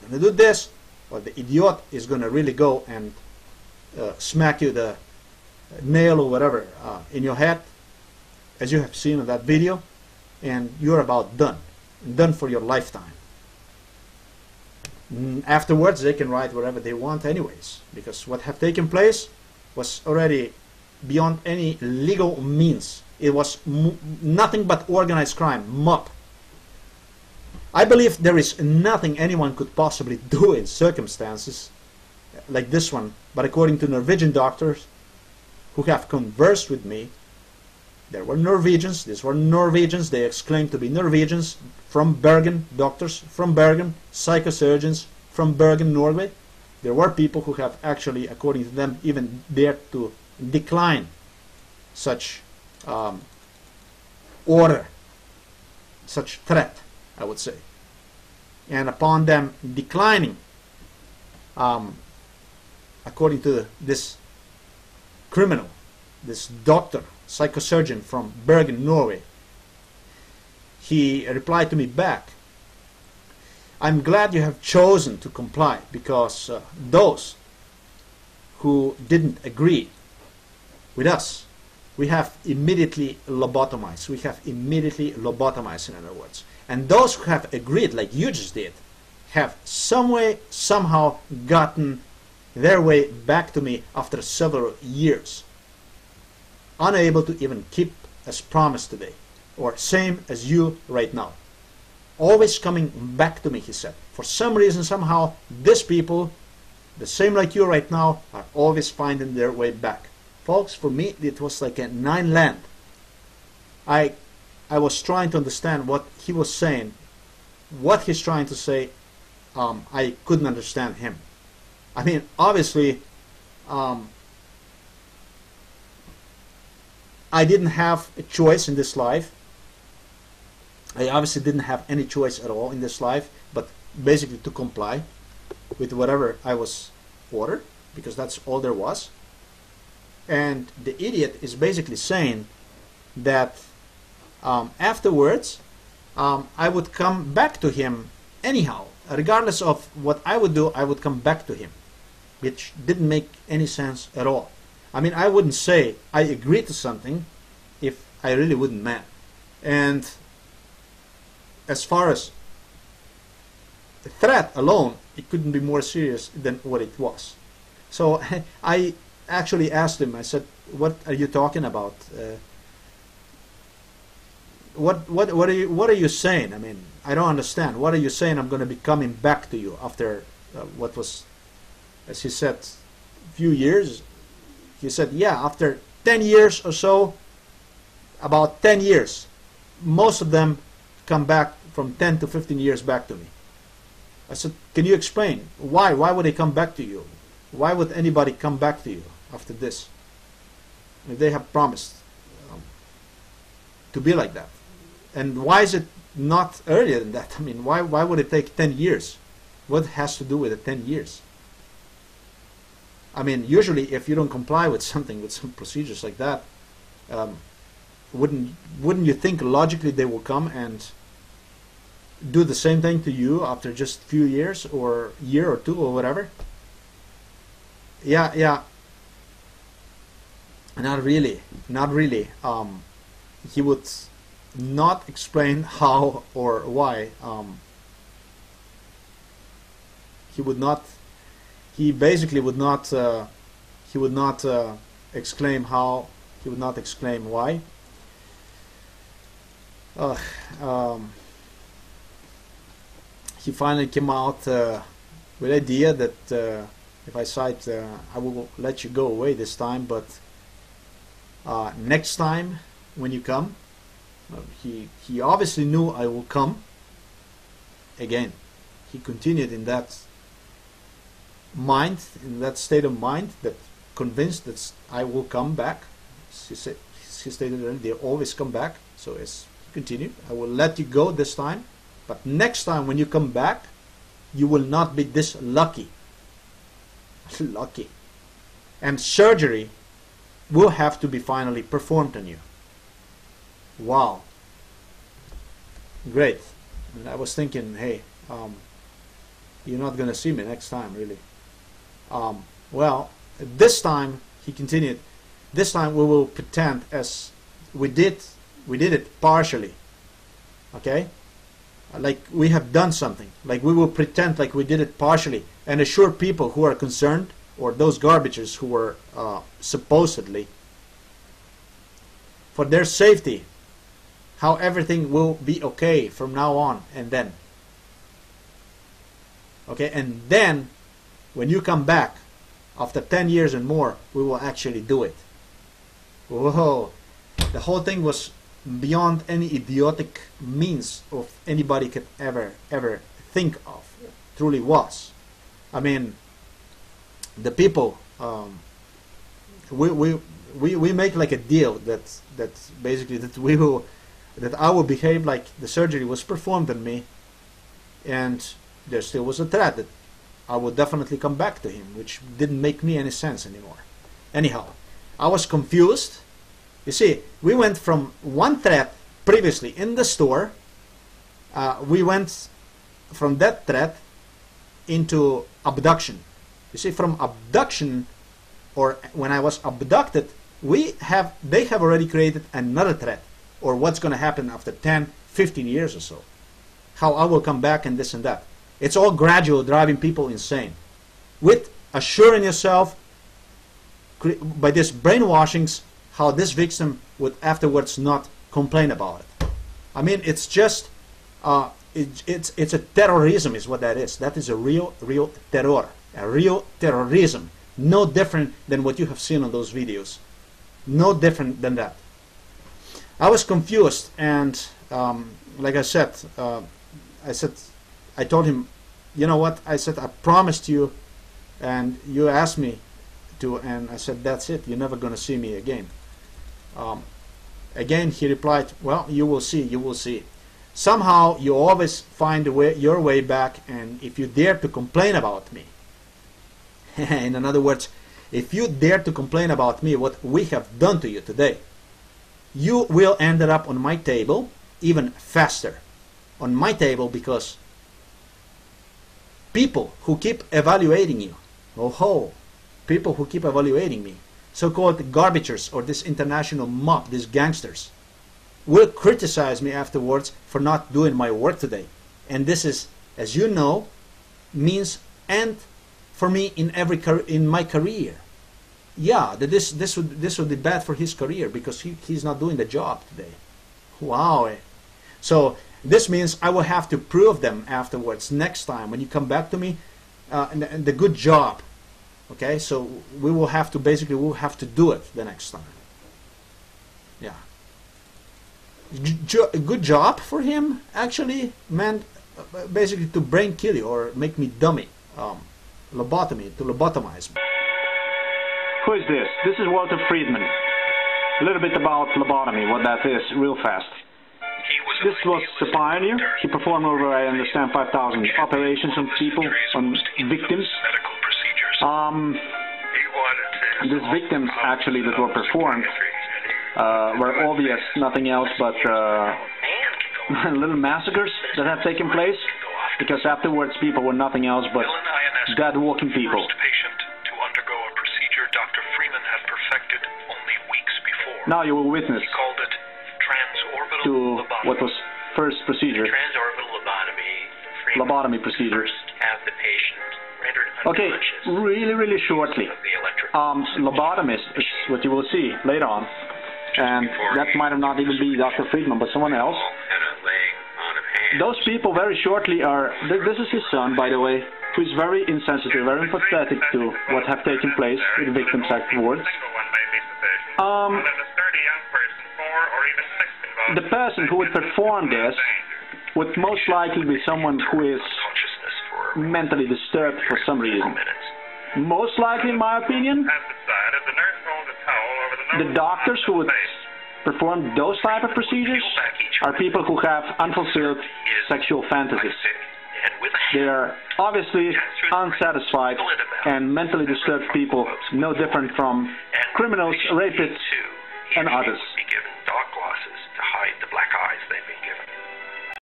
going to do this, or the idiot is going to really go and smack you the nail or whatever in your head, as you have seen in that video, and you're about done for your lifetime. Afterwards, they can write whatever they want anyways, because what have taken place was already beyond any legal means. It was nothing but organized crime, mob. I believe there is nothing anyone could possibly do in circumstances like this one, but according to Norwegian doctors who have conversed with me, there were Norwegians, these were Norwegians, they exclaimed to be Norwegians from Bergen, doctors from Bergen, psychosurgeons from Bergen, Norway. There were people who have actually, according to them, even dared to decline such order, such threat, I would say. And upon them declining, according to this criminal, this doctor, psychosurgeon from Bergen, Norway, he replied to me back, "I'm glad you have chosen to comply, because those who didn't agree with us, we have immediately lobotomized. We have immediately lobotomized, in other words. And those who have agreed, like you just did, have some way, somehow gotten their way back to me after several years, unable to even keep as promised today, or same as you right now. Always coming back to me," he said. "For some reason, somehow, these people, the same like you right now, are always finding their way back." Folks, for me, it was like a nine land. I was trying to understand what he was saying, what he's trying to say. I couldn't understand him. I mean, obviously, I didn't have a choice in this life. I obviously didn't have any choice at all in this life, but basically to comply with whatever I was ordered, because that's all there was. And the idiot is basically saying that afterwards I would come back to him anyhow. Regardless of what I would do, I would come back to him, which didn't make any sense at all. I mean, I wouldn't say I agreed to something if I really wouldn't mean. And as far as the threat alone, it couldn't be more serious than what it was. So I actually asked him, I said, "What are you talking about? What are you saying? I mean, I don't understand. What are you saying? I'm going to be coming back to you after what was, as he said, a few years." He said, "Yeah, after 10 years or so, about 10 years, most of them come back from 10 to 15 years back to me." I said, "Can you explain why? Why would they come back to you? Why would anybody come back to you after this? I mean, they have promised to be like that. And why is it not earlier than that? I mean, why would it take 10 years? What has to do with the 10 years? I mean, usually if you don't comply with something, with some procedures like that, wouldn't you think logically they will come and do the same thing to you after just a few years, or year or two or whatever?" Yeah. Not really. He would not explain how or why. He basically would not. He would not exclaim how. He would not exclaim why. He finally came out with the idea that if I cite, I will let you go away this time, but next time when you come, he obviously knew I will come again. He continued in that mind, in that state of mind, that convinced that I will come back. He stated that they always come back. So as he continued, "I will let you go this time, but next time when you come back, you will not be this lucky. Lucky. And surgery will have to be finally performed on you." Wow. Great. And I was thinking, hey, you're not gonna see me next time, really. Well, this time, he continued, this time we will pretend as we did it partially, okay? Like we have done something, like we will pretend like we did it partially and assure people who are concerned, or those garbagers who were supposedly, for their safety, how everything will be okay from now on and then. Okay, and then when you come back after 10 years and more, we will actually do it. Whoa, the whole thing was beyond any idiotic means of anybody could ever think of. It truly was. I mean, the people, we make like a deal that basically that I will behave like the surgery was performed on me, and there still was a threat that I would definitely come back to him, which didn't make me any sense anymore. Anyhow, I was confused. You see, we went from one threat previously in the store, we went from that threat into abduction. You see, from abduction, or when I was abducted, they have already created another threat, or what's going to happen after 10, 15 years or so. How I will come back and this and that. It's all gradual, driving people insane. With assuring yourself by this brainwashings how this victim would afterwards not complain about it. I mean, it's just it's a terrorism is what that is. That is a real terror, a real terrorism. No different than what you have seen on those videos. No different than that. I was confused, and like I said, I told him, you know what? I said, I promised you, and you asked me to, and I said, that's it. You're never going to see me again. Again, he replied, well, you will see, you will see. Somehow, you always find your way back, and if you dare to complain about me, in other words, if you dare to complain about me, what we have done to you today, you will end up on my table even faster. On my table, because people who keep evaluating you, people who keep evaluating me, so-called garbagers or this international mob, these gangsters, will criticize me afterwards for not doing my work today. And this is, as you know, means end for me in my career. Yeah, this would be bad for his career, because he's not doing the job today. Wow. So this means I will have to prove them afterwards next time when you come back to me, and the good job. Okay, so we will have to do it the next time. Yeah. Good job for him actually meant basically to brain kill you or make me dummy, lobotomy, to lobotomize me. Who is this? This is Walter Friedman. A little bit about lobotomy, what that is, real fast. This was the pioneer. He performed over, I understand, 5,000 operations on people, on victims. These victims actually that were performed were obvious, nothing else but little massacres that have taken place, because afterwards people were nothing else but dead walking people. Now you will witness to what was first procedure, lobotomy procedure. Okay, really shortly. Lobotomist is what you will see later on, and that might have not even be Dr. Friedman, but someone else. Those people very shortly are, this is his son, by the way, who is very insensitive, very empathetic to what have taken place with victims afterwards. The person who would perform this would most likely be someone who is mentally disturbed for some reason. Most likely, in my opinion, the doctors who would perform those type of procedures are people who have unfulfilled sexual fantasies. They are obviously unsatisfied and mentally disturbed people, no different from criminals, rapists, and others.